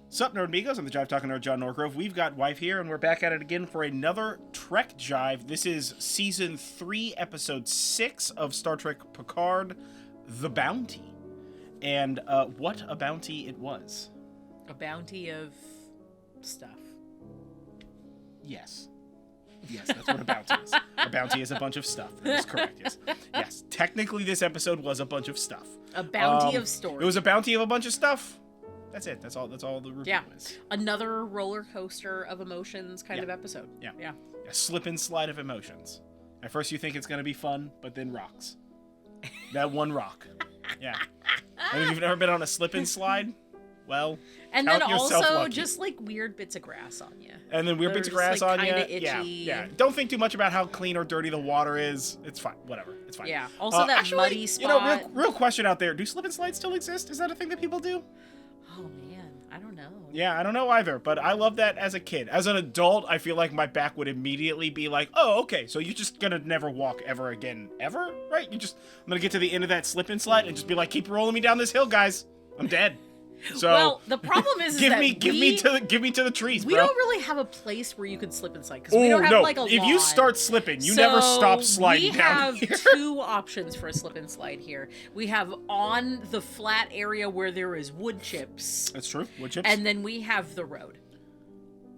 Sup, Nerdmigos? I'm the Jive Talking Nerd, John Norgrove. We've got Wife here, and we're back at it again for another Trek Jive. This is Season 3, Episode 6 of Star Trek Picard, The Bounty. And what a bounty it was. A bounty of stuff. Yes. Yes, that's what a bounty is. A bounty is a bunch of stuff. That is correct, yes. Yes, technically this episode was a bunch of stuff. A bounty of stories. It was a bounty of a bunch of stuff. That's it. That's all the review is. Another roller coaster of emotions kind of episode. Yeah. A slip and slide of emotions. At first you think it's going to be fun, but then rocks. That one rock. Yeah. And if you've never been on a slip and slide, well, and then also lucky. just like weird bits of grass on you. And then weird bits of grass like, on you. Itchy. Yeah. Don't think too much about how clean or dirty the water is. It's fine. Whatever. It's fine. Yeah. Also that actually, muddy spot. Real question out there. Do slip and slides still exist? Is that a thing that people do? Oh man, I don't know. Yeah, I don't know either, but I love that as a kid. As an adult, I feel like my back would immediately be like, oh, okay, so you're just gonna never walk ever again, ever? Right? I'm gonna get to the end of that slip and slide and just be like, keep rolling me down this hill, guys. I'm dead. So well, the problem is give that me to the trees, bro. We don't really have a place where you can slip and slide because we don't have like a lawn. If you start slipping, you never stop sliding down here. We have two options for a slip and slide here. We have on the flat area where there is wood chips. That's true, wood chips. And then we have the road,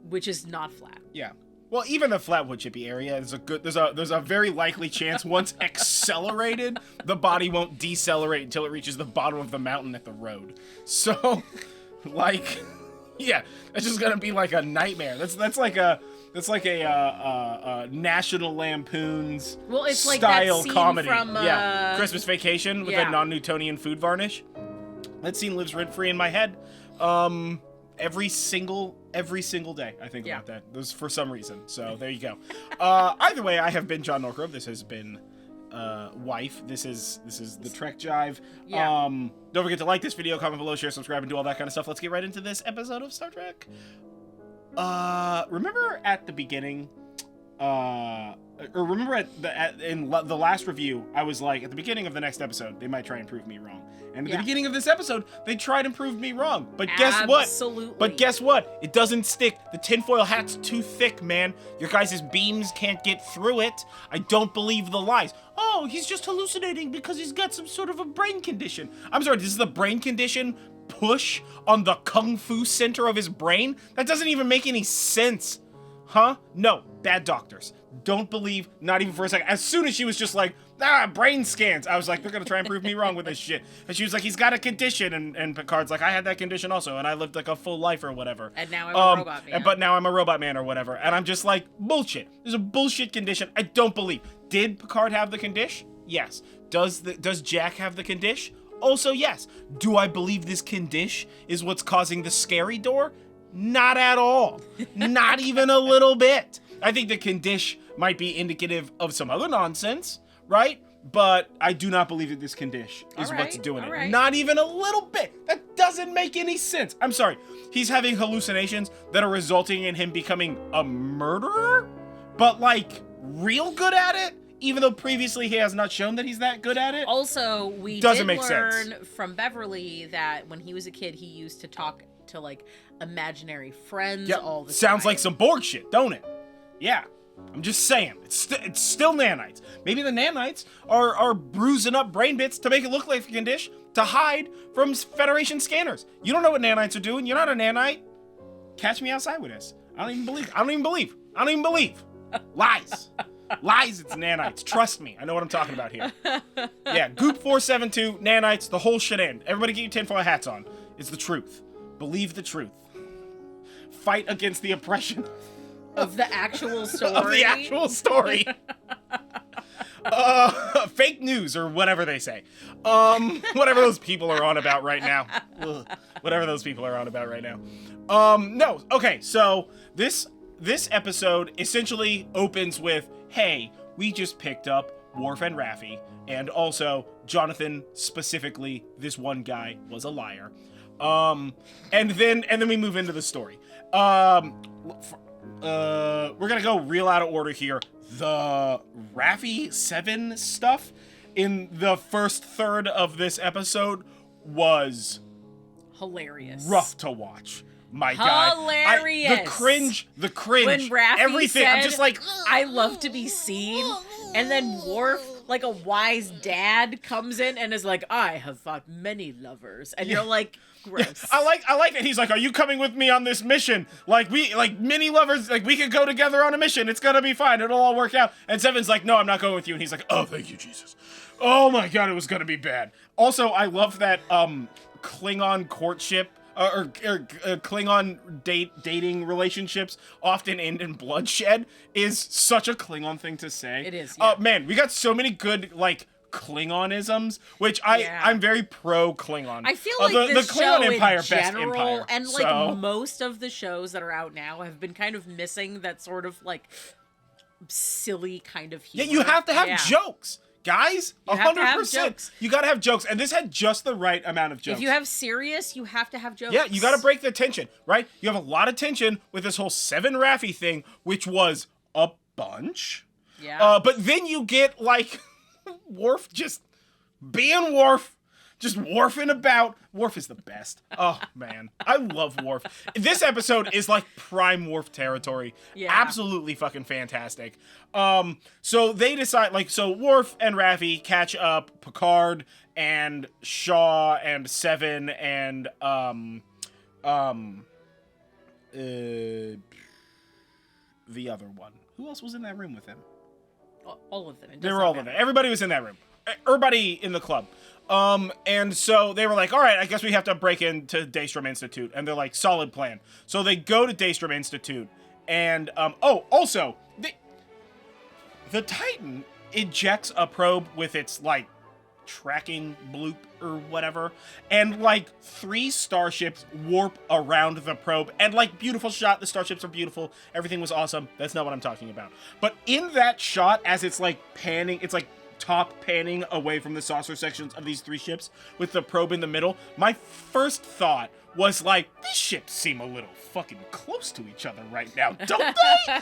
which is not flat. Yeah. Well, even the flat wood chippy area is there's a very likely chance once accelerated, the body won't decelerate until it reaches the bottom of the mountain at the road. So, like, yeah, it's just gonna be like a nightmare. That's like a National Lampoon's it's like style that scene comedy. From, Christmas Vacation with a non-Newtonian food varnish. That scene lives rent-free in my head. Every single day I think about that. Those for some reason. So there you go. Either way, I have been John Norgrove. This has been Wife. This is the Trek Jive. Yeah. Don't forget to like this video, comment below, share, subscribe, and do all that kind of stuff. Let's get right into this episode of Star Trek. Remember at the beginning, or remember in the last review, I was like, at the beginning of the next episode, they might try and prove me wrong. And at the beginning of this episode, they tried and proved me wrong. But guess what? Absolutely. But guess what? It doesn't stick. The tinfoil hat's too thick, man. Your guys' beams can't get through it. I don't believe the lies. Oh, he's just hallucinating because he's got some sort of a brain condition. I'm sorry, this is the brain condition push on the kung fu center of his brain? That doesn't even make any sense. Huh? No, bad doctors. Don't believe, not even for a second. As soon as she was just like, brain scans, I was like, they're gonna try and prove me wrong with this shit. And she was like, he's got a condition, and Picard's like, I had that condition also, and I lived like a full life or whatever. And now I'm a robot man. But now I'm a robot man or whatever. And I'm just like, bullshit. There's a bullshit condition. I don't believe. Did Picard have the condition? Yes. Does Jack have the condition? Also, yes. Do I believe this condition is what's causing the scary door? Not at all. Not even a little bit. I think the condition might be indicative of some other nonsense, right? But I do not believe that this condition is what's doing it. Right. Not even a little bit. That doesn't make any sense. I'm sorry. He's having hallucinations that are resulting in him becoming a murderer, but like real good at it, even though previously he has not shown that he's that good at it. Also, we did learn from Beverly that when he was a kid, he used to talk to like imaginary friends all the time. Sounds like some Borg shit, don't it? Yeah. I'm just saying, it's still nanites. Maybe the nanites are bruising up brain bits to make it look like the condition to hide from Federation scanners. You don't know what nanites are doing. You're not a nanite. Catch me outside with this. I don't even believe. Lies. Lies, it's nanites. Trust me. I know what I'm talking about here. Yeah, Goop 472, nanites, the whole shit in. Everybody get your tinfoil hats on. It's the truth. Believe the truth. Fight against the oppression of the actual story. Of the actual story. Fake news or whatever they say. Whatever those people are on about right now. Whatever those people are on about right now. No. Okay, so this episode essentially opens with, hey, we just picked up Worf and Raffi, and also Jonathan, specifically, this one guy was a liar. And then we move into the story. We're gonna go real out of order here. The Raffi 7 stuff in the first third of this episode was hilarious. Rough to watch. my God. Hilarious. The cringe. When Raffi everything. said, I'm just like, I love to be seen. And then Worf, like a wise dad, comes in and is like, I have fought many lovers. And you're like, gross. I like that. He's like, are you coming with me on this mission? Like many lovers, like we could go together on a mission. It's gonna be fine. It'll all work out. And Seven's like, no, I'm not going with you. And he's like, oh, thank you, Jesus. Oh my God, it was gonna be bad. Also, I love that Klingon courtship or Klingon dating relationships often end in bloodshed is such a Klingon thing to say. It is. Yeah. Man, we got so many good Klingonisms, which I'm very pro Klingon. I feel like the Klingon show Empire, in general, best empire, and like most of the shows that are out now have been kind of missing that sort of like silly kind of humor. Yeah, you have to have jokes. Guys, 100%. You gotta have jokes, and this had just the right amount of jokes. If you have serious, you have to have jokes. Yeah, you gotta break the tension, right? You have a lot of tension with this whole Seven Raffi thing, which was a bunch. Yeah. But then you get like Worf just being Worf. Just Worfing about. Worf is the best. Oh, man. I love Worf. This episode is like prime Worf territory. Yeah. Absolutely fucking fantastic. So they decide, so Worf and Raffi catch up. Picard and Shaw and Seven and, the other one. Who else was in that room with him? All of them. They were all in there. Everybody was in that room. Everybody in the club. And so they were like, all right, I guess we have to break into Daystrom Institute. And they're like, solid plan. So they go to Daystrom Institute. And, also, the Titan ejects a probe with its, tracking bloop or whatever. And, 3 starships warp around the probe. And, beautiful shot. The starships are beautiful. Everything was awesome. That's not what I'm talking about. But in that shot, as it's, panning, it's, top panning away from the saucer sections of these 3 ships with the probe in the middle, my first thought was these ships seem a little fucking close to each other right now, don't they?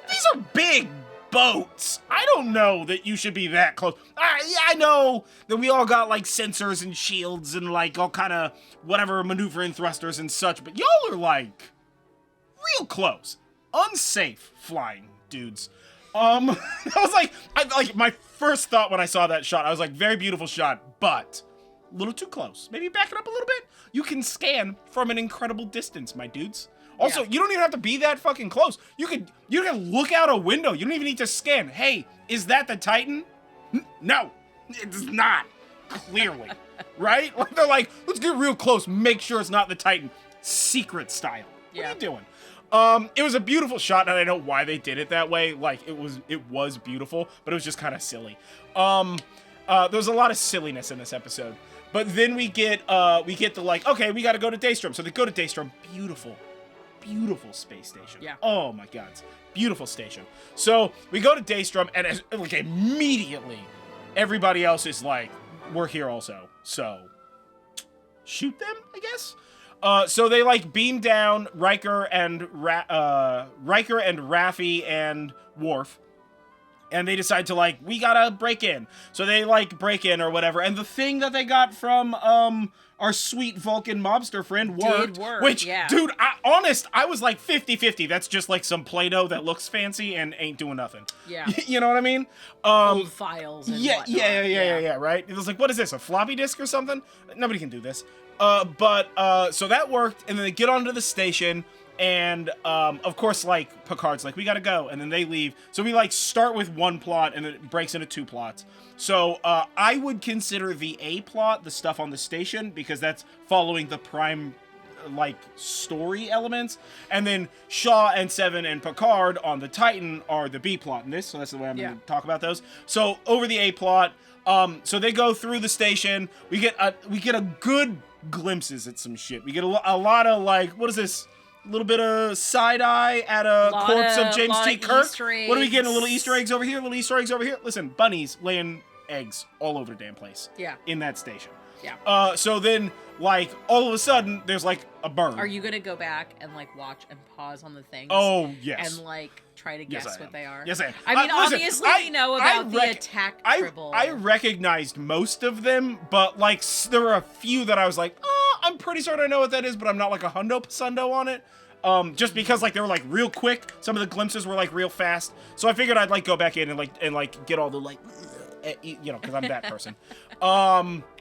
These are big boats. I don't know that you should be that close. I know that we all got sensors and shields and all kind of whatever maneuvering thrusters and such, but y'all are real close. Unsafe flying, dudes. I was my first thought when I saw that shot, I was very beautiful shot, but a little too close. Maybe back it up a little bit. You can scan from an incredible distance, my dudes. Also, you don't even have to be that fucking close. You can look out a window. You don't even need to scan. Hey, is that the Titan? No, it's not. Clearly. Right? They're let's get real close. Make sure it's not the Titan. Secret style. What are you doing? It was a beautiful shot, and I know why they did it that way. It was beautiful, but it was just kind of silly. There was a lot of silliness in this episode. But then we get the okay, we gotta go to Daystrom. So they go to Daystrom. Beautiful space station. Yeah. Oh my God. Beautiful station. So we go to Daystrom, and immediately everybody else is we're here also. So shoot them, I guess? So they beam down Riker and Raffi and Worf, and they decide to we gotta break in. So they break in or whatever, and the thing that they got from our sweet Vulcan mobster friend worked. Which, dude, I was 50-50. That's just some Play-Doh that looks fancy and ain't doing nothing. Yeah. You know what I mean? Old files and whatnot. Yeah, right? It was what is this, a floppy disk or something? Nobody can do this. So that worked, and then they get onto the station, and, of course, Picard's we gotta go, and then they leave. So we, start with one plot, and then it breaks into 2 plots. So, I would consider the A plot the stuff on the station, because that's following the prime, story elements, and then Shaw and Seven and Picard on the Titan are the B plot in this, so that's the way I'm gonna talk about those. So, over the A plot, so they go through the station, we get a good glimpses at some shit. We get a lot of what is this? A little bit of side eye at a corpse of James T. Kirk. What are we getting? A little Easter eggs over here. Listen, bunnies laying eggs all over the damn place. Yeah. In that station. Yeah. So then all of a sudden there's a burn. Are you gonna go back and watch and pause on the things? Oh yes. And try to guess what they are? Yes, I am. I mean, obviously we know about the attack tribble. I recognized most of them, but there were a few that I was I'm pretty certain I know what that is, but I'm not like a hundo on it. Just because like they were like real quick. Some of the glimpses were like real fast. So I figured I'd like go back in and like get all the like, you know, because I'm that person.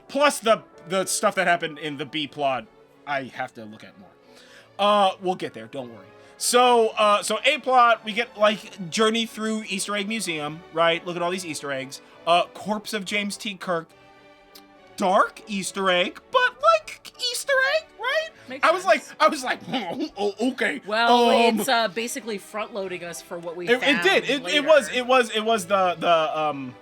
Plus the stuff that happened in the B plot, I have to look at more. We'll get there. Don't worry. So A plot, we get like journey through Easter Egg Museum, right? Look at all these Easter eggs. Corpse of James T. Kirk. Dark Easter egg, but like Easter egg, right? Makes I was like, oh, okay. Well, it's basically front loading us for what we found. It did. It was the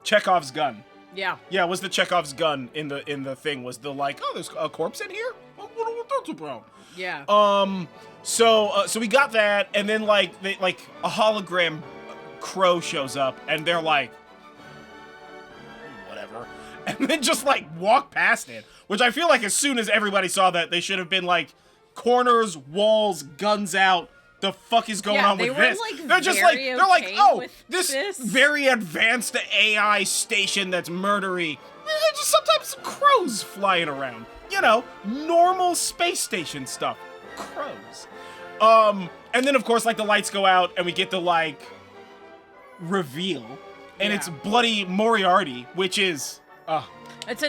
Chekhov's gun. Yeah. Yeah, it was the Chekhov's gun in the thing. Was the like, oh, there's a corpse in here? I wonder what that's about. Yeah. So we got that, and then like a hologram crow shows up, and they're like, whatever, and then just like walk past it. Which I feel like as soon as everybody saw that, they should have been like, corners, walls, guns out. The fuck is going on with this? Like, they're just like, they're like, oh, this very advanced AI station that's murdery. Just sometimes crows flying around. You know, normal space station stuff. Crows. And then of course like the lights go out and we get the like reveal, and it's bloody Moriarty, which is it's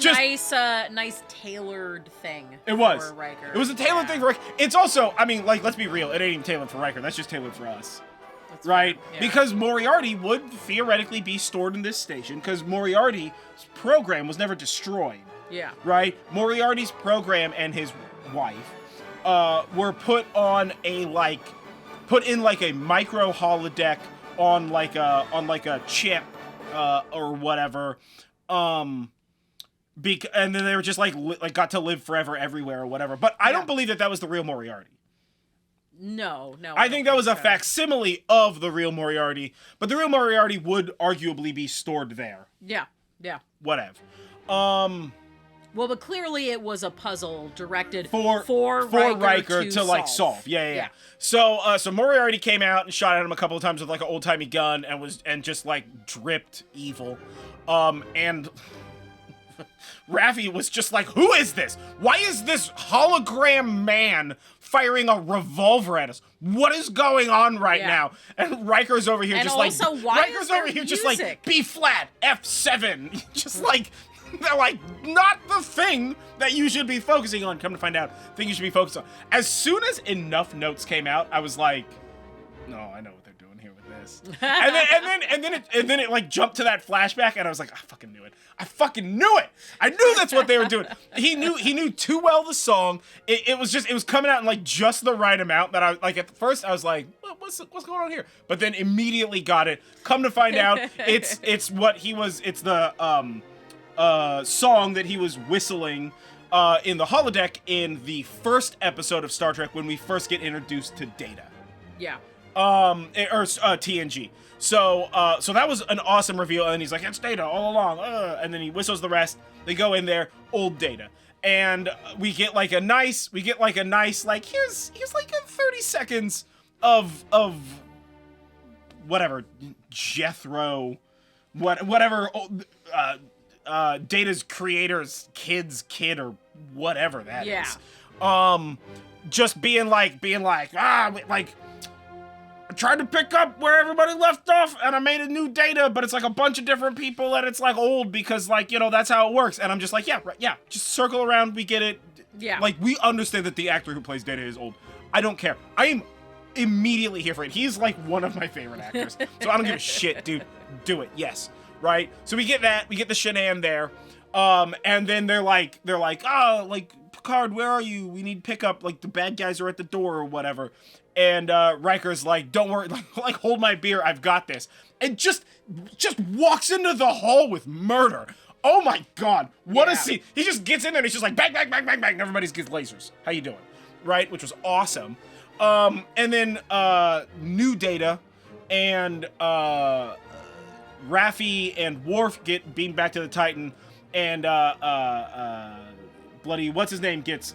a nice tailored thing. It was. For Riker. It was a tailored thing for Riker. It's also, I mean, like, let's be real, it ain't even tailored for Riker. That's just tailored for us. That's right? Yeah. Because Moriarty would theoretically be stored in this station, because Moriarty's program was never destroyed. Yeah. Right? Moriarty's program and his wife were put in like a micro holodeck on like a chip or whatever. And then they were just like got to live forever everywhere or whatever. But I don't believe that was the real Moriarty. No. I think that was a facsimile of the real Moriarty, but the real Moriarty would arguably be stored there. Yeah. Whatever. Well, but clearly it was a puzzle directed for Riker to like solve. Yeah. So Moriarty came out and shot at him a couple of times with like an old timey gun and just like dripped evil. And Raffi was just like, who is this? Why is this hologram man firing a revolver at us? What is going on right now? And Riker's over here just like, Riker's over here just like, B flat, F7. Just like, they're like, not the thing that you should be focusing on. Come to find out, thing you should be focused on. As soon as enough notes came out, I was like, no, I know what they're doing here with this. and then it like jumped to that flashback, and I was like, I fucking knew it. I knew that's what they were doing. He knew too well the song. It was coming out in like just the right amount that I like. At first I was like, what's going on here? But then immediately got it. Come to find out, it's the song that he was whistling in the holodeck in the first episode of Star Trek when we first get introduced to Data. Yeah. TNG. So that was an awesome reveal, and he's like, it's Data all along, and then he whistles the rest. They go in there, old Data, and we get like a nice, like, here's like a 30 seconds of whatever, Jethro, whatever, Data's creator's kid or whatever that is. Just being like, like, I tried to pick up where everybody left off, and I made a new Data, but it's like a bunch of different people, and it's like old because, like, you know, that's how it works. And I'm just like, yeah, just circle around, we get it. Yeah. Like, we understand that the actor who plays Data is old. I don't care. I am immediately here for it. He's like one of my favorite actors, so I don't give a shit, dude. Do it, yes, right? So we get that, we get the shenan there, and then they're like, oh, like, Picard, where are you? We need pickup. Like, the bad guys are at the door or whatever. And Riker's like, don't worry, like hold my beer, I've got this. And just walks into the hall with murder. Oh my god, what a scene. He just gets in there and he's just like, bang, bang, bang, bang, bang, and everybody gets lasers. How you doing? Right? Which was awesome. And then new Data and Raffi and Worf get beamed back to the Titan, and bloody what's his name gets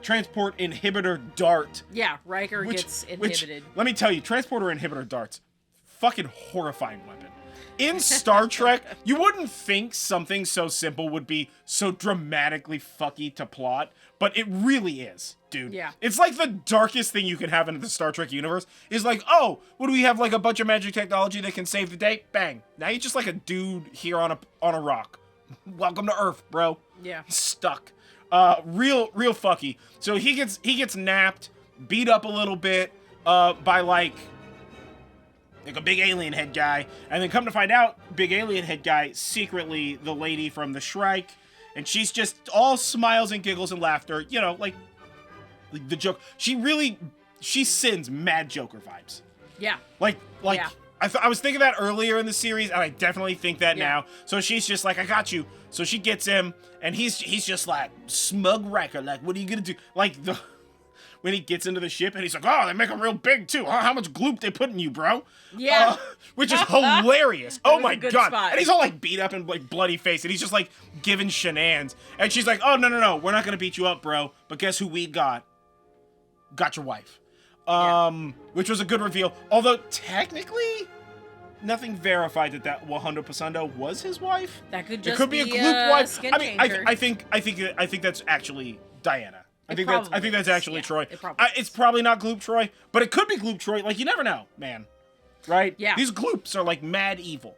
transport inhibitor dart. Yeah, Riker gets inhibited. Let me tell you, transporter inhibitor darts, fucking horrifying weapon. in Star Trek, you wouldn't think something so simple would be so dramatically fucky to plot, but it really is, dude. Yeah. It's like the darkest thing you can have in the Star Trek universe is like, oh, what do we have, like a bunch of magic technology that can save the day? Bang. Now you're just like a dude here on a rock. Welcome to Earth, bro. Yeah. Stuck. Real fucky. So he gets napped, beat up a little bit, by like a big alien head guy, and then come to find out, big alien head guy, secretly the lady from the Shrike, and she's just all smiles and giggles and laughter, you know, like the joke. She sends mad Joker vibes. Yeah. Like, Yeah. I was thinking that earlier in the series, and I definitely think that now. So she's just like, I got you. So she gets him, and he's just like, smug Riker, like, what are you gonna do? Like, when he gets into the ship, and he's like, oh, they make him real big, too. Huh? How much gloop they put in you, bro? Yeah. Which is hilarious. Oh, my God. Spot. And he's all, like, beat up and, like, bloody face, and he's just, like, giving shenanigans. And she's like, oh, no, we're not gonna beat you up, bro. But guess who we got? Got your wife. Which was a good reveal. Although, technically, nothing verified that 100% was his wife. That could just it could be a gloop wife. Skin I mean, changer. I think that's actually Diana. I think that's actually yeah, Troy. It It's probably not Gloop Troy, but it could be Gloop Troy. Like, you never know, man. Right? Yeah. These Gloops are like mad evil.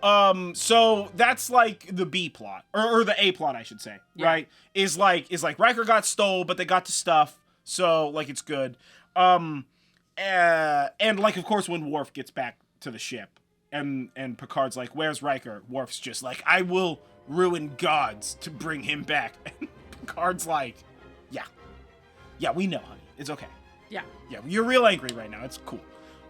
So that's like the B plot, or the A plot, I should say. Yeah. Right? Is like Riker got stole, but they got the stuff, so like it's good. And like, of course, when Worf gets back to the ship, and Picard's like, "Where's Riker?" Worf's just like, "I will ruin gods to bring him back." And Picard's like, Yeah, we know, honey. It's okay. Yeah. Yeah, you're real angry right now. It's cool.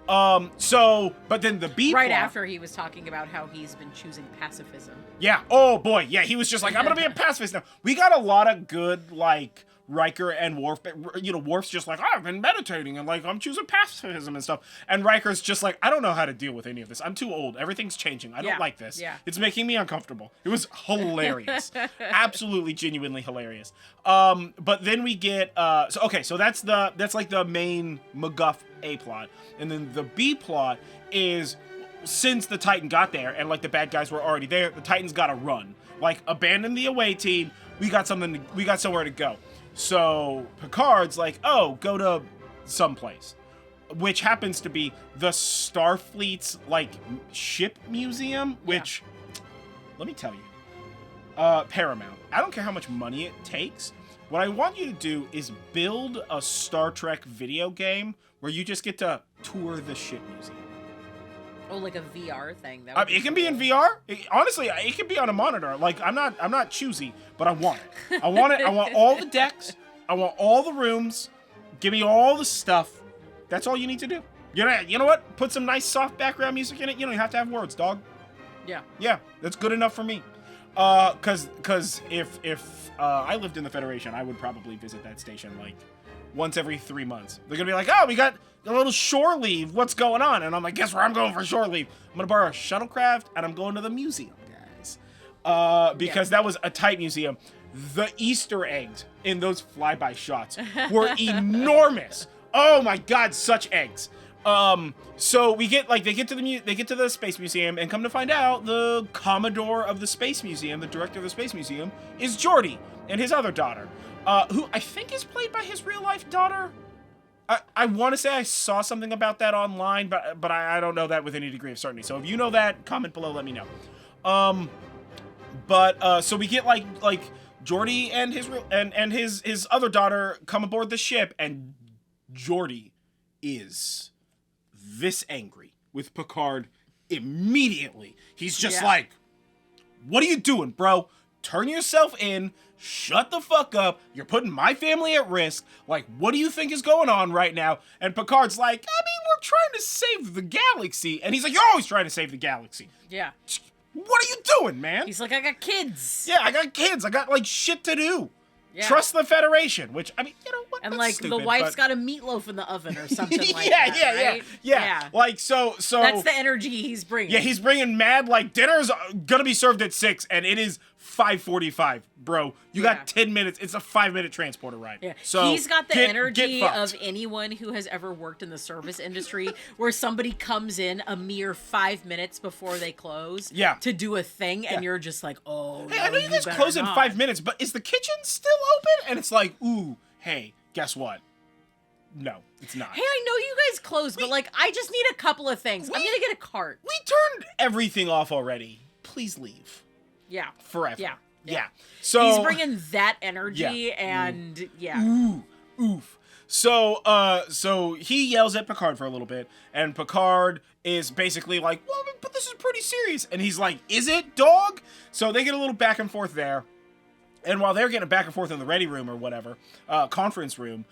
But then the B right plot, after he was talking about how he's been choosing pacifism. Yeah. Oh boy. Yeah, he was just like, I'm gonna be a pacifist now. We got a lot of good like Riker and Worf. You know, Worf's just like, I've been meditating and like I'm choosing pacifism and stuff. And Riker's just like, I don't know how to deal with any of this. I'm too old. Everything's changing. I don't like this. Yeah. It's making me uncomfortable. It was hilarious. Absolutely, genuinely hilarious. But then we get so that's like the main MacGuff A plot, and then the B plot is, since the Titan got there and like the bad guys were already there, the Titans gotta run. Like, abandon the away team. We got somewhere to go. So Picard's like, oh, go to someplace, which happens to be the Starfleet's like ship museum, which, let me tell you, Paramount, I don't care how much money it takes. What I want you to do is build a Star Trek video game where you just get to tour the ship museum. Oh, like a VR thing. It can be in VR. Honestly, it can be on a monitor. Like, I'm not choosy, but I want it. I want it. I want all the decks. I want all the rooms. Give me all the stuff. That's all you need to do. You know what? Put some nice soft background music in it. You don't have to have words, dog. Yeah. Yeah, that's good enough for me. Cause if I lived in the Federation, I would probably visit that station like once every 3 months. They're gonna be like, oh, we got a little shore leave. What's going on? And I'm like, guess where I'm going for shore leave? I'm gonna borrow a shuttlecraft and I'm going to the museum, guys. Because that was a tight museum. The Easter eggs in those flyby shots were enormous. Oh my God, such eggs. So they get to the Space Museum, and come to find out, the Commodore of the Space Museum, the director of the Space Museum, is Geordi and his other daughter, who I think is played by his real life daughter. I want to say I saw something about that online, but I don't know that with any degree of certainty. So if you know that, comment below, let me know. So we get like Geordi and his other daughter come aboard the ship, and Geordi is this angry with Picard immediately. He's just like, what are you doing, bro? Turn yourself in. Shut the fuck up. You're putting my family at risk. Like, what do you think is going on right now? And Picard's like, I mean, we're trying to save the galaxy. And he's like, you're always trying to save the galaxy. Yeah. What are you doing, man? He's like, I got kids. Yeah, I got kids. I got, like, shit to do. Yeah. Trust the Federation, which, I mean, you know what? And, that's like, stupid, the wife's got a meatloaf in the oven or something like that, right? Yeah. Like, so... That's the energy he's bringing. Yeah, he's bringing mad, like, dinner's gonna be served at 6, and it is 5:45. bro. You got 10 minutes. It's a 5-minute transporter ride. Yeah. So he's got the energy get of anyone who has ever worked in the service industry where somebody comes in a mere 5 minutes before they close to do a thing, and you're just like, oh, hey, no, I know you guys close in 5 minutes, but is the kitchen still open? And it's like, ooh, hey, guess what? No, it's not. Hey, I know you guys close, but like, I just need a couple of things. I'm gonna get a cart. We turned everything off already. Please leave. Yeah. Forever. Yeah. Yeah. So he's bringing that energy and oof. So he yells at Picard for a little bit, and Picard is basically like, well, but this is pretty serious. And he's like, is it, dog? So they get a little back and forth there. And while they're getting back and forth in the ready room or whatever, conference room,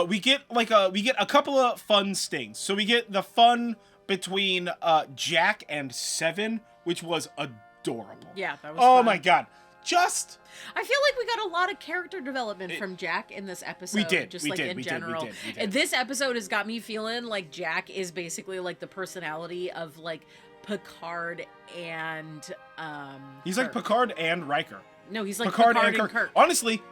we get a couple of fun stings. So we get the fun between Jack and Seven, which was adorable. Yeah, that was Oh fun. my god. I feel like we got a lot of character development from Jack in this episode. We did. Just in general. This episode has got me feeling like Jack is basically like the personality of like Picard and he's like Picard and Riker. No, he's like Picard and Kirk. Honestly,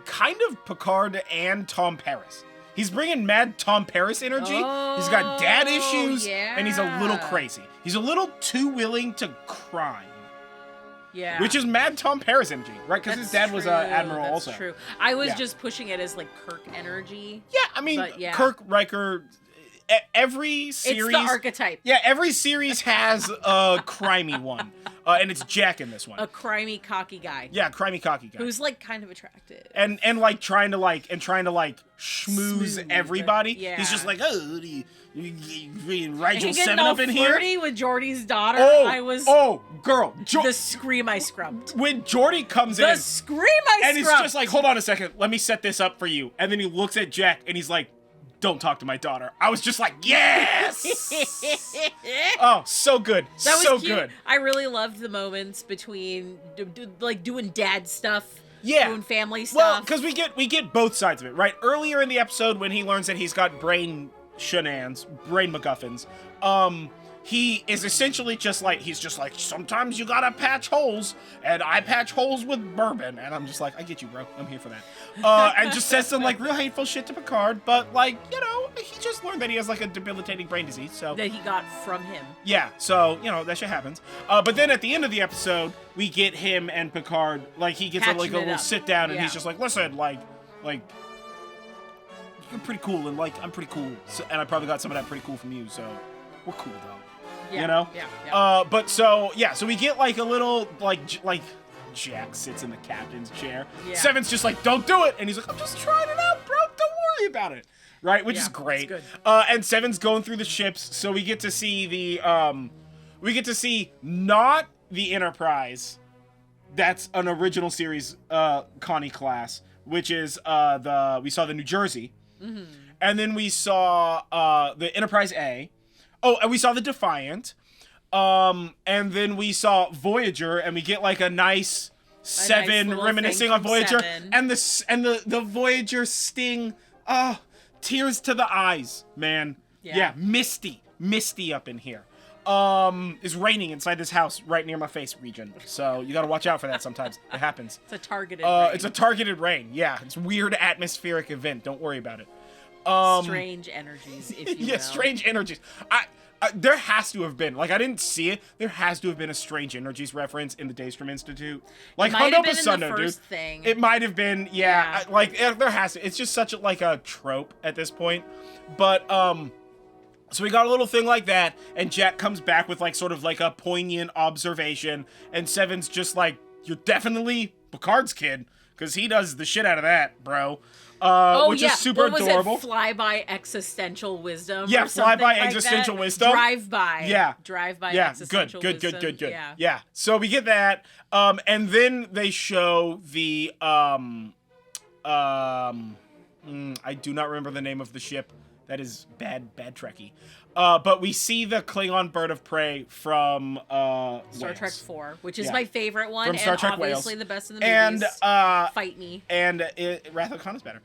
kind of Picard and Tom Paris. He's bringing mad Tom Paris energy. He's got dad issues, and he's a little crazy. He's a little too willing to crime. Yeah. Which is mad Tom Paris energy, right? Because his dad was an admiral also. That's true. I was just pushing it as like Kirk energy. Yeah, I mean, Kirk, Riker, every series... It's the archetype. Yeah, every series has a crimey one. And it's Jack in this one. A crimey, cocky guy. Yeah, crimey, cocky guy. Who's like kind of attractive. And like trying to schmooze everybody. Yeah. He's just like, oh, you Rigel 7 up in here? Flirty with Geordi's daughter. Girl. The scream I scrubbed. When Geordi comes in. The scream I scrubbed. And he's just like, hold on a second. Let me set this up for you. And then he looks at Jack and he's like, don't talk to my daughter. I was just like, yes! Oh, so good. That was so cute. good. I really loved the moments between like doing dad stuff. Yeah. Doing family stuff. Well, because we get both sides of it, right? Earlier in the episode when he learns that he's got brain shenanigans, brain MacGuffins, he is essentially just like, sometimes you gotta patch holes, and I patch holes with bourbon. And I'm just like, I get you, bro. I'm here for that. And just says some like real hateful shit to Picard, but like, you know, he just learned that he has like a debilitating brain disease, so. That he got from him. Yeah, so, you know, that shit happens. But then at the end of the episode, we get him and Picard, like, he gets a little sit down, and he's just like, listen, like, you're pretty cool, and like, I'm pretty cool, so, and I probably got some of that pretty cool from you, so we're cool, though. Yeah, you know? Yeah. But so we get like a little, like Jack sits in the captain's chair. Yeah. Seven's just like, don't do it. And he's like, I'm just trying it out, bro. Don't worry about it. Right? Which is great. Good. And Seven's going through the ships, so we get to see not the Enterprise. That's an original series Connie class, which is we saw the New Jersey. Mm-hmm. And then we saw the Enterprise A. Oh, and we saw the Defiant. And then we saw Voyager, and we get like a nice Seven reminiscing on Voyager. Seven. And the Voyager sting, tears to the eyes, man. Yeah, misty up in here. It's raining inside this house right near my face region. So you gotta watch out for that sometimes. It happens. It's a targeted rain. It's a targeted rain, yeah. It's a weird atmospheric event. Don't worry about it. Strange energies, if you will. Yeah, strange energies. There has to have been, like, I didn't see it. There has to have been a Strange Energies reference in the Daystrom Institute. Like, Hundo Basunda, dude. Thing. It might have been, yeah. There has to. It's just such a trope at this point. But, so we got a little thing like that, and Jack comes back with, like, sort of like a poignant observation, and Seven's just like, you're definitely Picard's kid, because he does the shit out of that, bro. Which is super adorable. Fly-by existential wisdom. Yeah, fly-by existential wisdom. Drive-by. Yeah. Drive-by existential wisdom. Good. Yeah. So we get that, and then they show the I do not remember the name of the ship. That is bad Trekkie. But we see the Klingon bird of prey from Star Trek 4, which is my favorite one, from Star Trek obviously Wales. the best in the movies. And Fight me. And Wrath of Khan is better.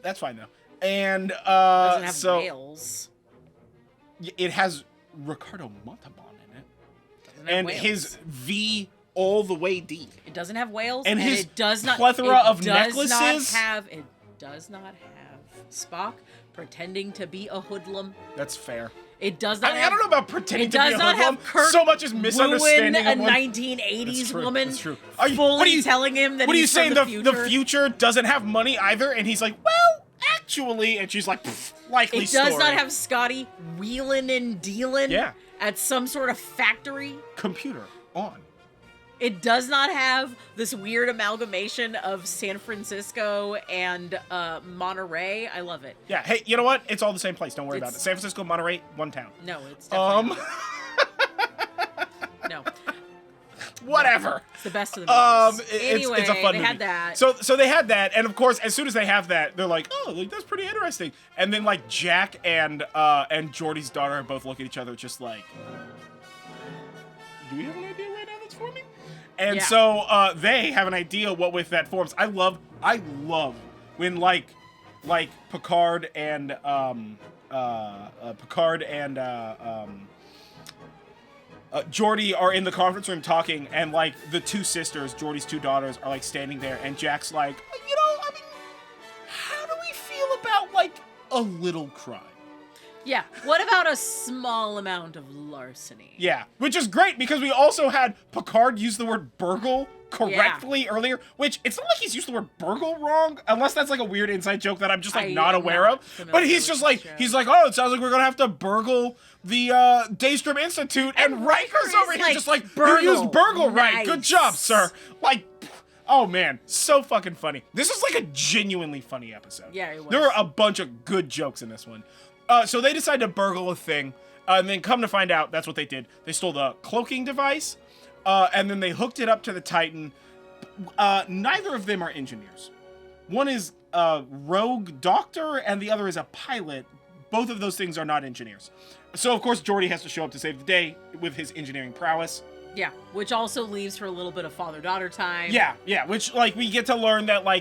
That's fine though. And doesn't have whales. It has Ricardo Montalban in it. And his V all the way deep. It doesn't have whales, And his it does not plethora of it does necklaces. It does not have Spock pretending to be a hoodlum. That's fair. It does not. I mean, I don't know about pretending to be a does not hoodlum. have Kirk So much as misunderstanding ruin a of one. 1980s woman. That's true. Fully telling him that what are you he's from saying? The future doesn't have money either, and he's like, well, actually, and she's like, likely It does story. not have Scotty wheeling and dealing Yeah. at some sort of factory. Computer on. It does not have this weird amalgamation of San Francisco and Monterey. I love it. Yeah. Hey, you know what? It's all the same place. Don't worry about it. San Francisco, Monterey, one town. No, it's definitely no. Whatever. It's the best of the movies. Anyway, it's a fun they movie. had that. So they had that, and of course, as soon as they have that, they're like, oh, like that's pretty interesting. And then like Jack and Geordi's daughter both look at each other, just like, do you have an idea right now that's forming? And Yeah. so they have an idea what with that forms. I love when like Picard and Geordi are in the conference room talking, and like the two sisters, Geordi's two daughters, are like standing there, and Jack's like, you know, I mean, how do we feel about like a little crime? Yeah. What about a small amount of larceny? Yeah, which is great because we also had Picard use the word burgle correctly earlier, which it's not like he's used the word burgle wrong, unless that's like a weird inside joke that I'm just like not aware of. But he's just like, oh, it sounds like we're gonna have to burgle the Daystrom Institute, and Riker's over here like, just like, burgle. you used burgle right, good Nice. job, sir. Like, oh man, so fucking funny. This is like a genuinely funny episode. Yeah, it was. There were a bunch of good jokes in this one. So they decide to burgle a thing, and then come to find out that's what they did. They stole the cloaking device, and then they hooked it up to the Titan. Neither of them are engineers. One is a rogue doctor, and the other is a pilot. Both of those things are not engineers. So, of course, Geordi has to show up to save the day with his engineering prowess. Yeah, which also leaves for a little bit of father-daughter time. Yeah, which, like, we get to learn that, like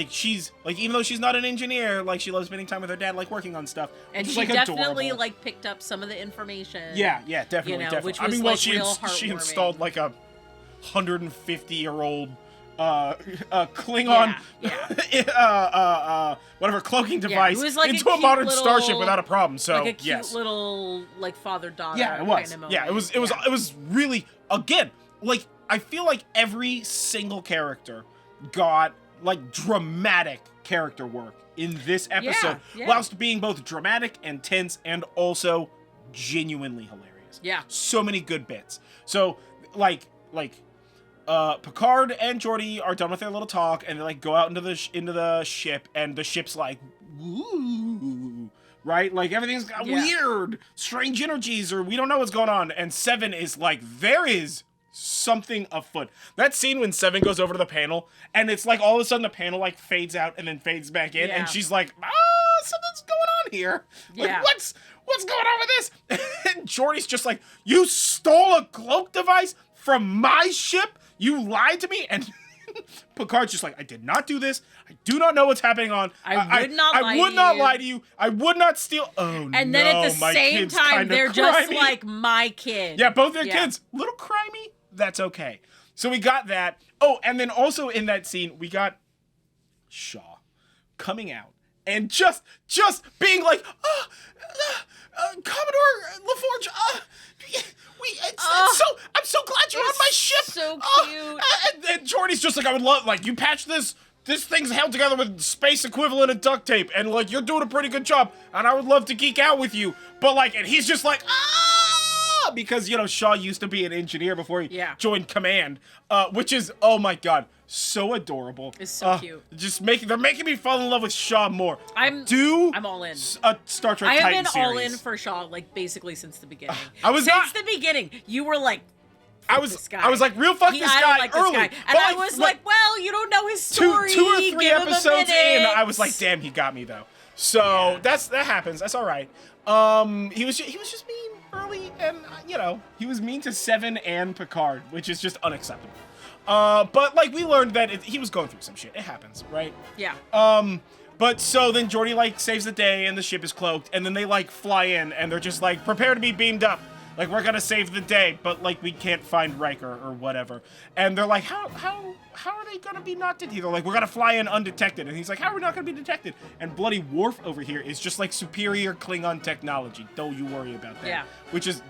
she's, like, even though she's not an engineer, like, she loves spending time with her dad, like, working on stuff. And which she is, like, definitely, adorable. like, picked up some of the information. Yeah, definitely, you know, definitely. which I mean, was, well, like, real she heartwarming. installed, like, a 150-year-old Klingon, whatever, cloaking device it was like into a modern starship without a problem. So, like a cute little, like, father-daughter yeah, it was. kind of Yeah, moment. it was really, again, like, I feel like every single character got, like, dramatic character work in this episode, yeah. whilst being both dramatic and tense and also genuinely hilarious. Yeah. So many good bits. So, like, Picard and Geordi are done with their little talk, and they like go out into the ship, and the ship's like, woo, right? Like everything's got weird, strange energies, or we don't know what's going on. And Seven is like, there is something afoot. That scene when Seven goes over to the panel, and it's like all of a sudden the panel like fades out and then fades back in, and she's like, something's going on here. Like, Yeah. what's going on with this? And Geordi's just like, you stole a cloak device from my ship? You lied to me? And Picard's just like, I did not do this. I do not know what's happening on. I would not lie to you. I would not steal. Oh, And then at the my same kid's time, kinda they're just crimey. like, my kid. Yeah, both their kids. Little crimey. That's okay. So we got that. Oh, and then also in that scene, we got Shaw coming out and just being like, Commodore LaForge, I'm so glad you're on my ship. So cute. And Geordi's just like, I would love, like, you patch this thing's held together with space equivalent of duct tape, and like, you're doing a pretty good job, and I would love to geek out with you. But like, and he's just like, because, you know, Shaw used to be an engineer before he joined command, which is, oh my god, so adorable. It's so cute. They're making me fall in love with Shaw more. I'm all in. A Star Trek I have Titan been series. all in for Shaw, like, basically since the beginning. Since the beginning, you were like, I was like, real fuck this guy early. And I was like, well, you don't know his story. Two or three Give him a episodes minute. in, I was like, damn, he got me though. So that happens. That's all right. He was just mean early, and you know, he was mean to Seven and Picard, which is just unacceptable. But like, we learned that he was going through some shit. It happens, right? Yeah. But so then Geordi like saves the day, and the ship is cloaked, and then they like fly in, and they're just like, prepare to be beamed up. Like, we're gonna save the day, but, like, we can't find Riker or whatever. And they're like, how are they gonna be not detected? They're like, we're gonna fly in undetected. And he's like, how are we not gonna be detected? And bloody Worf over here is just, like, superior Klingon technology. Don't you worry about that. Yeah. Which is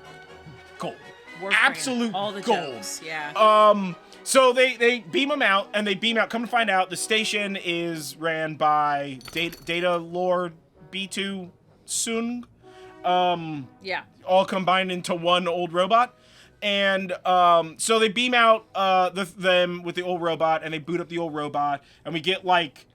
gold. Worf Absolute all the gold. jokes. Yeah. So they beam him out, and they beam out. Come to find out, the station is ran by Data Lord B2 Sung. Yeah. All combined into one old robot. And so they beam out them with the old robot, and they boot up the old robot, and we get, like...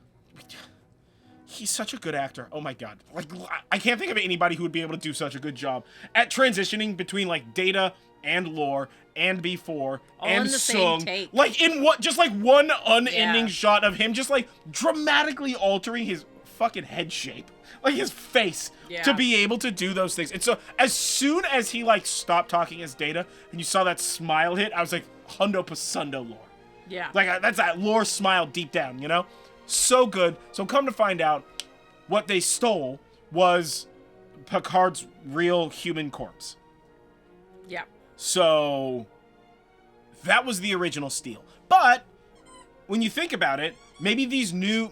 He's such a good actor. Oh my god. Like, I can't think of anybody who would be able to do such a good job at transitioning between, like, Data and Lore and B4 all and in the Sung. same take. Like, in what, just like one unending Yeah. shot of him just, like, dramatically altering his fucking head shape. Like, his face. Yeah. To be able to do those things. And so, as soon as he, like, stopped talking as Data, and you saw that smile hit, I was like, hundo passundo Lore. Yeah. Like, that's that Lore smile deep down, you know? So good. So come to find out, what they stole was Picard's real human corpse. Yeah. So that was the original steal. But when you think about it, maybe these new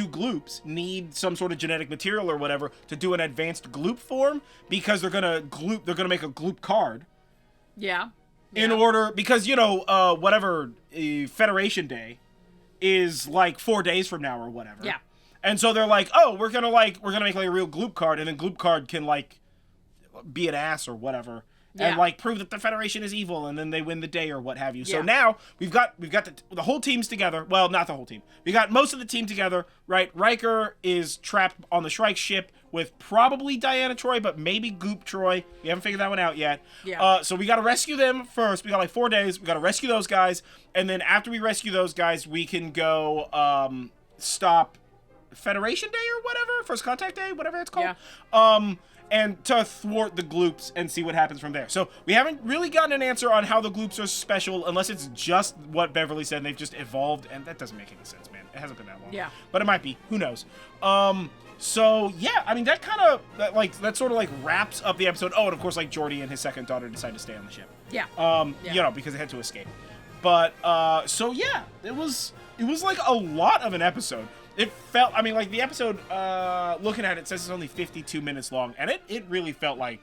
gloops need some sort of genetic material or whatever to do an advanced gloop form, because they're gonna make a gloop card. Yeah. In order, because whatever Federation Day is like 4 days from now or whatever. Yeah. And so they're like, oh, we're gonna make like a real gloop card, and then gloop card can like be an ass or whatever, and like prove that the Federation is evil, and then they win the day or what have you. So now we've got the whole team's together. Well, not the whole team. We got most of the team together, right? Riker is trapped on the Shrike ship with probably Diana Troy, but maybe Goop Troy. We haven't figured that one out yet. Yeah. So we got to rescue them first. We got like 4 days. We got to rescue those guys, and then after we rescue those guys, we can go stop Federation Day or whatever, First Contact Day, whatever it's called. Yeah. And to thwart the gloops and see what happens from there. So we haven't really gotten an answer on how the gloops are special, unless it's just what Beverly said and they've just evolved, and that doesn't make any sense, man. It hasn't been that long. Yeah. But it might be. Who knows? So yeah, I mean that sort of like wraps up the episode. Oh, and of course, like Geordi and his second daughter decided to stay on the ship. Yeah. Because they had to escape. But so yeah, it was like a lot of an episode. It felt, I mean, like the episode, looking at it says it's only 52 minutes long, and it really felt like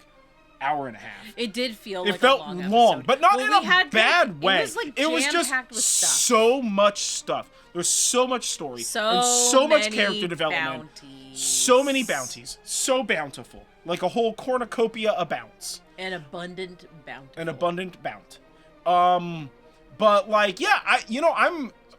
hour and a half. It did feel It like felt a long long, episode. but not Well, in we a had, bad way. It was just jam-packed with stuff. so much stuff. There's so much story and so much character development. Bounties. So many bounties. So bountiful. Like a whole cornucopia of bounce. An abundant bounty. An abundant bounty. But like, yeah,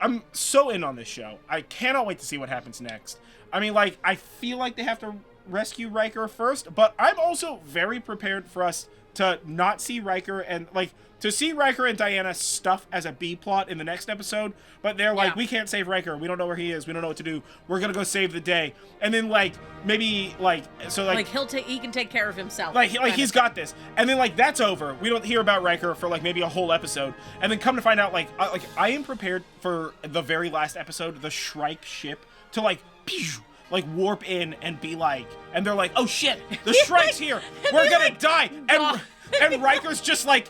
I'm so in on this show. I cannot wait to see what happens next. I mean, like, I feel like they have to rescue Riker first, but I'm also very prepared for us to not see Riker and, like, to see Riker and Diana stuff as a B plot in the next episode, but they're like, we can't save Riker. We don't know where he is. We don't know what to do. We're gonna go save the day. And then, like, maybe, like, so, like he can take care of himself. Like he's got this. And then, like, that's over. We don't hear about Riker for, like, maybe a whole episode. And then come to find out, like I am prepared for the very last episode, the Shrike ship, to, like, pew, like, warp in and be like, and they're like, oh shit, the Shrike's here. We're gonna die. And Riker's just like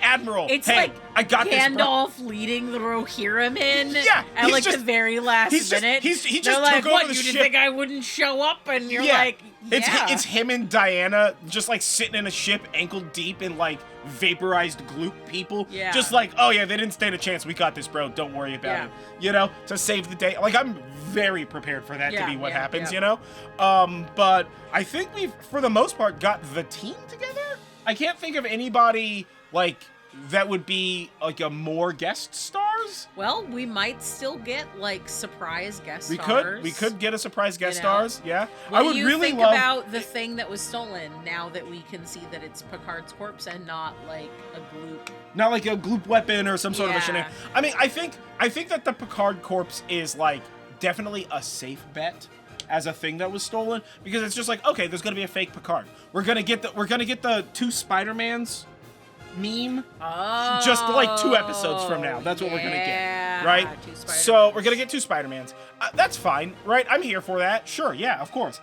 Admiral. It's hey, like I got Gandalf this, bro. leading the Rohirrim in. Yeah, at like the very last minute. He just They're like, took over what? the You ship. didn't think I wouldn't show up? And you're like, yeah. It's him and Diana just like sitting in a ship ankle deep in like vaporized gloop people. Yeah. Just like, oh yeah, they didn't stand a chance. We got this, bro. Don't worry about it. You know, to save the day. Like, I'm very prepared for that to be what happens, you know? But I think we've, for the most part, got the team together. I can't think of anybody, like, that would be, like, a more guest stars. Well, we might still get, like, surprise guest We stars. We could get a surprise guest stars, yeah. What I would do you really think love about the thing that was stolen now that we can see that it's Picard's corpse and not, like, a gloop? Not like a gloop weapon or some sort of a shenanigan. I mean, I think that the Picard corpse is, like, definitely a safe bet as a thing that was stolen, because it's just like, okay, there's gonna be a fake Picard. We're gonna get the two Spider-Mans meme just like 2 episodes from now. That's what we're gonna get. right? 2 Spider-Mans. So we're gonna get 2 Spider-Mans. That's fine, right? I'm here for that. Sure, yeah, of course.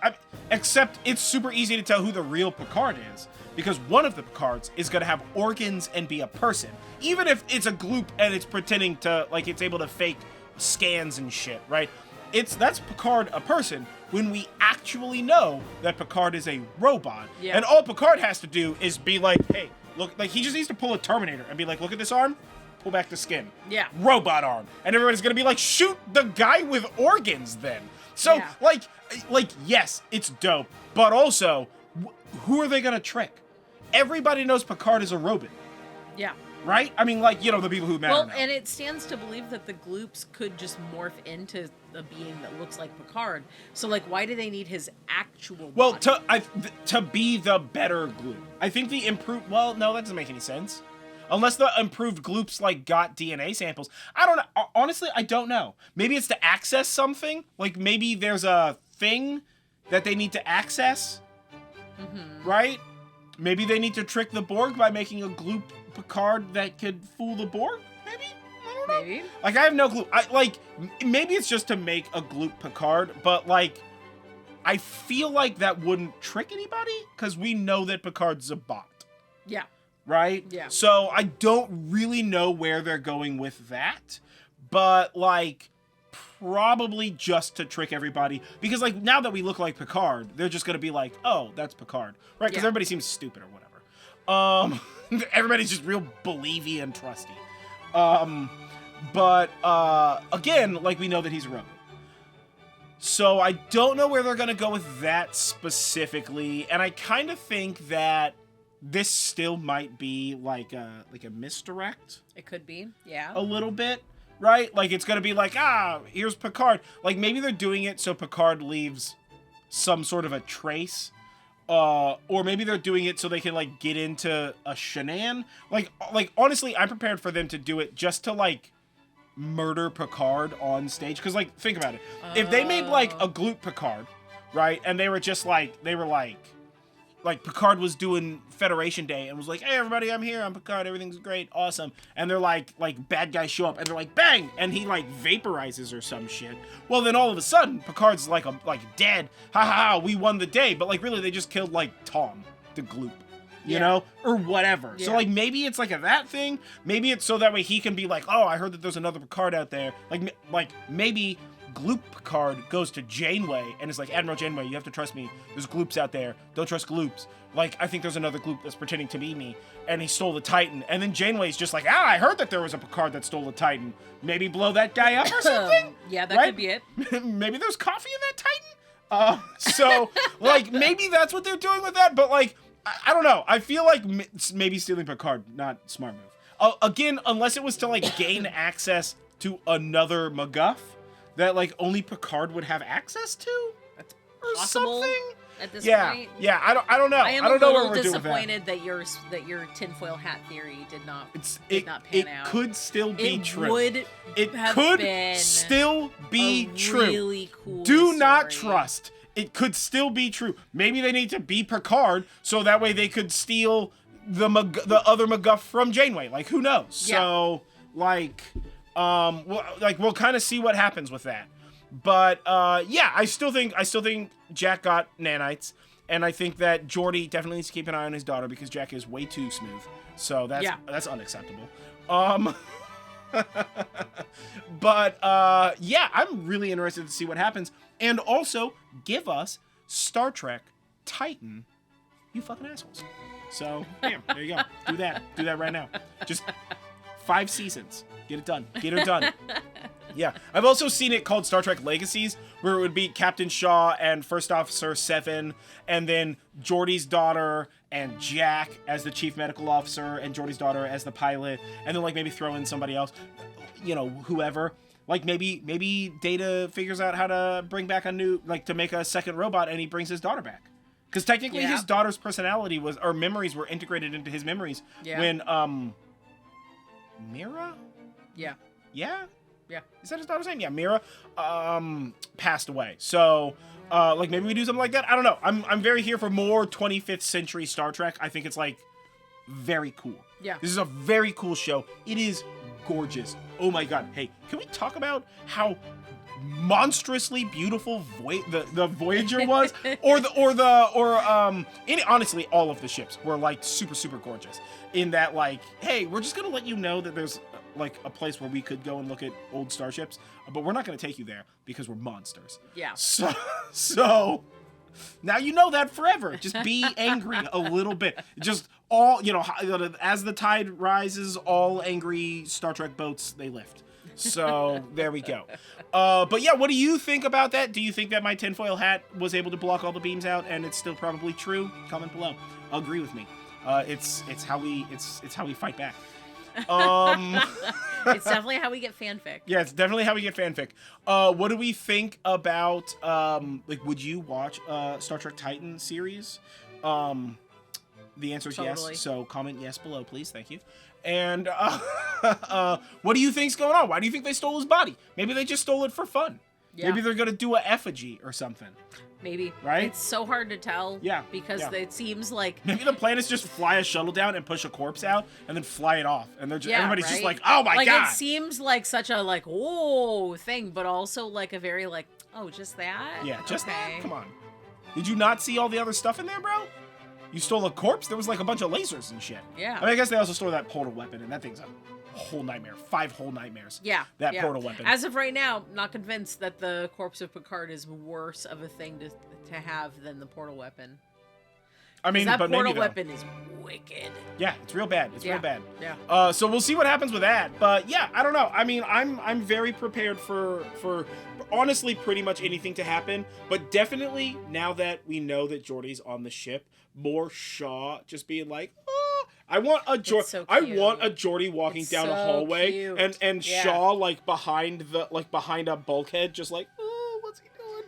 Except it's super easy to tell who the real Picard is, because one of the Picards is gonna have organs and be a person, even if it's a gloop and it's pretending to, like, it's able to fake scans and shit, right? That's Picard a person when we actually know that Picard is a robot. Yeah. And all Picard has to do is be like, hey, look, like, he just needs to pull a Terminator and be like, look at this arm, pull back the skin. Yeah. Robot arm. And everybody's gonna be like, shoot the guy with organs then. So, Yeah. like, yes, it's dope, but also, who are they gonna trick? Everybody knows Picard is a robot, Yeah. right? I mean, like, you know, the people who matter Well, now. and it stands to believe that the gloops could just morph into a being that looks like Picard. So, like, why do they need his actual Well, body? to be the better gloop. I think the improved... Well, no, that doesn't make any sense. Unless the improved gloops, like, got DNA samples. I don't know. Honestly, I don't know. Maybe it's to access something. Like, maybe there's a thing that they need to access. Mm-hmm. Right? Maybe they need to trick the Borg by making a gloop Picard that could fool the Borg? Maybe? I don't know. Maybe. Like, I have no clue. Maybe it's just to make a gloop Picard, but, like, I feel like that wouldn't trick anybody, because we know that Picard's a bot, Yeah. right? Yeah. So I don't really know where they're going with that, but, like, probably just to trick everybody, because, like, now that we look like Picard, they're just gonna be like, oh, that's Picard, right? Because Yeah. everybody seems stupid or whatever. Everybody's just real believey and trusty. But again, like, we know that he's a robot. So I don't know where they're gonna go with that specifically, and I kind of think that this still might be like a misdirect It could be. Yeah. a little bit, right? Like, it's gonna be like, here's Picard. Like, maybe they're doing it so Picard leaves some sort of a trace. Or maybe they're doing it so they can, like, get into a shenan. Like honestly, I'm prepared for them to do it just to, like, murder Picard on stage. Because, like, think about it. If they made, like, a gloop Picard, right? And they were just, like, Picard was doing Federation Day and was like, hey, everybody, I'm here. I'm Picard. Everything's great. Awesome. And they're like bad guys show up and they're like, bang! And he, like, vaporizes or some shit. Well, then all of a sudden, Picard's like dead. Ha ha ha, we won the day. But, like, really, they just killed, like, Tom, the gloop. You know? Or whatever. Yeah. So, like, maybe it's like that thing. Maybe it's so that way he can be like, oh, I heard that there's another Picard out there. Like maybe Gloop Picard goes to Janeway and is like, Admiral Janeway, you have to trust me. There's gloops out there. Don't trust gloops. Like, I think there's another gloop that's pretending to be me, and he stole the Titan. And then Janeway's just like, I heard that there was a Picard that stole the Titan. Maybe blow that guy up or something? Yeah, that right? could be it. Maybe there's coffee in that Titan? So, like, maybe that's what they're doing with that, but, like, I don't know. I feel like maybe stealing Picard, not smart move. Again, unless it was to, like, gain access to another MacGuff that, like, only Picard would have access to? That's Or possible something? at this Yeah, point. yeah, I don't know. I am I don't a know where little we're doing with that. disappointed that your tinfoil hat theory did not It pan out. could still be it true. would It have could been still be a true. really cool Do not story. trust. It could still be true. Maybe they need to be Picard so that way they could steal the other MacGuff from Janeway. Like, who knows? Yeah. So, like, we'll kind of see what happens with that. But yeah, I still think Jack got nanites, and I think that Geordi definitely needs to keep an eye on his daughter because Jack is way too smooth. So that's unacceptable. But yeah, I'm really interested to see what happens. And also, give us Star Trek Titan, you fucking assholes. So, yeah, there you go. Do that right now. Just 5 seasons. Get it done. Get it done. Yeah. I've also seen it called Star Trek Legacies, where it would be Captain Shaw and First Officer Seven, and then Geordi's daughter and Jack as the chief medical officer, and Geordi's daughter as the pilot, and then, like, maybe throw in somebody else, you know, whoever. Like, maybe Data figures out how to bring back to make a second robot, and he brings his daughter back. Because technically his daughter's personality memories were integrated into his memories when, Mira? Yeah. Yeah? Yeah. Is that his daughter's name? Yeah, Mira, passed away. So, like, maybe we do something like that? I don't know. I'm very here for more 25th century Star Trek. I think it's, like, very cool. Yeah. This is a very cool show. It is gorgeous. Oh my god. Hey, can we talk about how monstrously beautiful the Voyager was, honestly, all of the ships were like super gorgeous. In that, like, hey, we're just gonna let you know that there's like a place where we could go and look at old starships, but we're not gonna take you there because we're monsters. Yeah. So now you know that forever. Just be angry a little bit. Just all, as the tide rises, all angry Star Trek boats, they lift. So there we go. But yeah, what do you think about that? Do you think that my tinfoil hat was able to block all the beams out and it's still probably true? Comment below. Agree with me. It's how we fight back. It's definitely how we get fanfic. Yeah, it's definitely how we get fanfic. What do we think about would you watch Star Trek Titan series? The answer is Totally. yes. So comment yes below, please. Thank you. And what do you think's going on? Why do you think they stole his body? Maybe they just stole it for fun. Yeah. Maybe they're gonna do a effigy or something. Maybe. Right? It's so hard to tell. Yeah. Because yeah. it seems like... Maybe the plan is just fly a shuttle down and push a corpse out and then fly it off. And they're just, everybody's just like, oh my god. Like, it seems like such a, like, whoa thing, but also, like, a very, like, oh, just that? Yeah, just okay. that? Come on. Did you not see all the other stuff in there, bro? You stole a corpse? There was, like, a bunch of lasers and shit. Yeah. I mean, I guess they also stole that portal weapon, and that thing's a whole nightmare. 5 whole nightmares. Yeah. That portal weapon. As of right now, not convinced that the corpse of Picard is worse of a thing to have than the portal weapon. I mean, that but portal maybe weapon is wicked. Yeah, it's real bad. It's real bad. Yeah. So we'll see what happens with that. But yeah, I don't know. I mean, I'm very prepared for honestly pretty much anything to happen. But definitely now that we know that Geordi's on the ship, more Shaw just being like, oh, I want a Geordi. So I want a Geordi walking down a hallway cute. and Shaw like behind a bulkhead, just like, oh, what's he doing?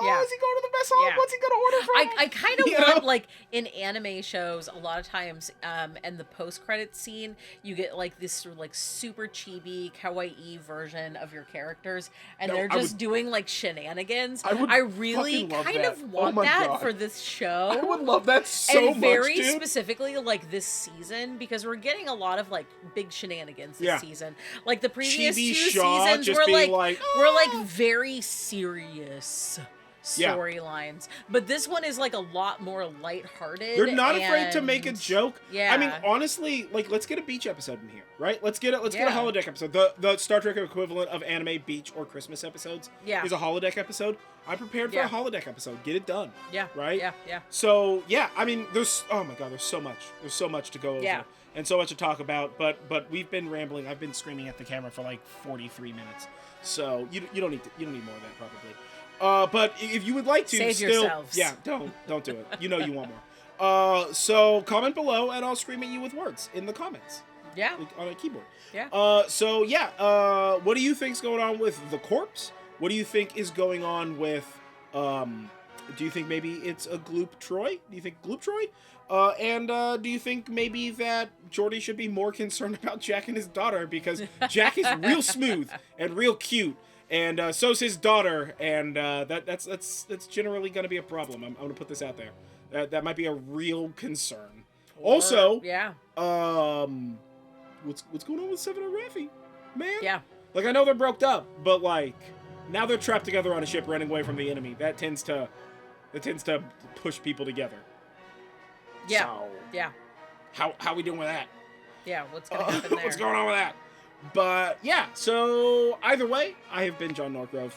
Oh, is he going to the mess hall? Yeah. What's he gonna order from? I kind of want, like, in anime shows, a lot of times, and the post-credit scene, you get, like, this sort of, like, super chibi, kawaii version of your characters, and they're just doing, like, shenanigans. I really kind of want that for this show. I would love that so much, and very dude. Specifically, like, this season, because we're getting a lot of, like, big shenanigans this season. Like, the previous Chibi two Shaw seasons just were, being like, very serious storylines, but this one is like a lot more lighthearted. They're not afraid to make a joke. Yeah, I mean, honestly, like, let's get a beach episode in here, right? Let's get a holodeck episode. The Star Trek equivalent of anime beach or Christmas episodes is a holodeck episode. I'm prepared for a holodeck episode. Get it done. Yeah. Right. Yeah. So yeah, I mean, there's so much to go over. And so much to talk about, but we've been rambling. I've been screaming at the camera for like 43 minutes. So you don't need more of that probably. But if you would like to, save yourselves. Yeah, don't do it. You know you want more. So comment below, and I'll scream at you with words in the comments. Yeah. Like, on a keyboard. Yeah. What do you think's going on with the corpse? What do you think is going on with? Do you think maybe it's a Gloop Troy? Do you think Gloop Troy? And do you think maybe that Geordi should be more concerned about Jack and his daughter, because Jack is real smooth and real cute. And so's his daughter, and that's generally going to be a problem. I'm going to put this out there. That might be a real concern. What's going on with Seven and Raffi, man? Yeah. Like, I know they're broke up, but like now they're trapped together on a ship running away from the enemy. That tends to push people together. Yeah. So, yeah. How we doing with that? Yeah. What's going to happen there? What's going on with that? But yeah, so either way, I have been John Norgrove.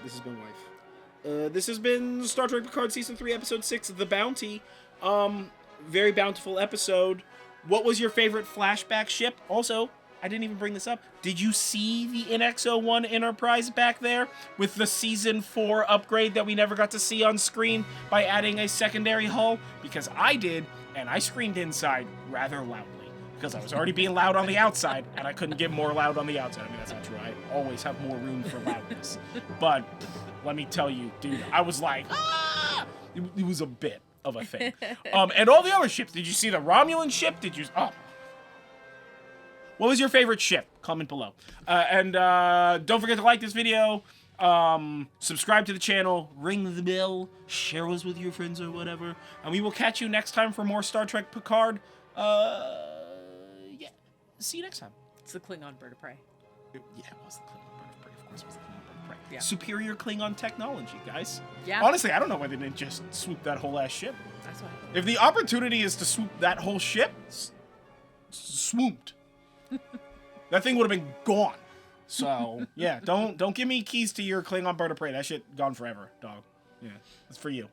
This has been Life. This has been Star Trek Picard Season 3, Episode 6, The Bounty. Very bountiful episode. What was your favorite flashback ship? Also, I didn't even bring this up. Did you see the NX-01 Enterprise back there with the Season 4 upgrade that we never got to see on screen by adding a secondary hull? Because I did, and I screamed inside rather loudly. Because I was already being loud on the outside, and I couldn't get more loud on the outside. I mean, that's not true. I always have more room for loudness. But let me tell you, dude, I was like, ah! It was a bit of a thing. And all the other ships. Did you see the Romulan ship? Did you... Oh. What was your favorite ship? Comment below. And don't forget to like this video. Subscribe to the channel. Ring the bell. Share us with your friends or whatever. And we will catch you next time for more Star Trek Picard. See you next time. It's the Klingon bird of prey. Yeah, it was the Klingon bird of prey. Of course it was the Klingon bird of prey. Yeah. Superior Klingon technology, guys. Yeah. Honestly, I don't know why they didn't just swoop that whole ass ship. That's what. If the opportunity is to swoop that whole ship, swooped. That thing would have been gone. So, yeah, don't give me keys to your Klingon bird of prey. That shit gone forever, dog. Yeah, that's for you.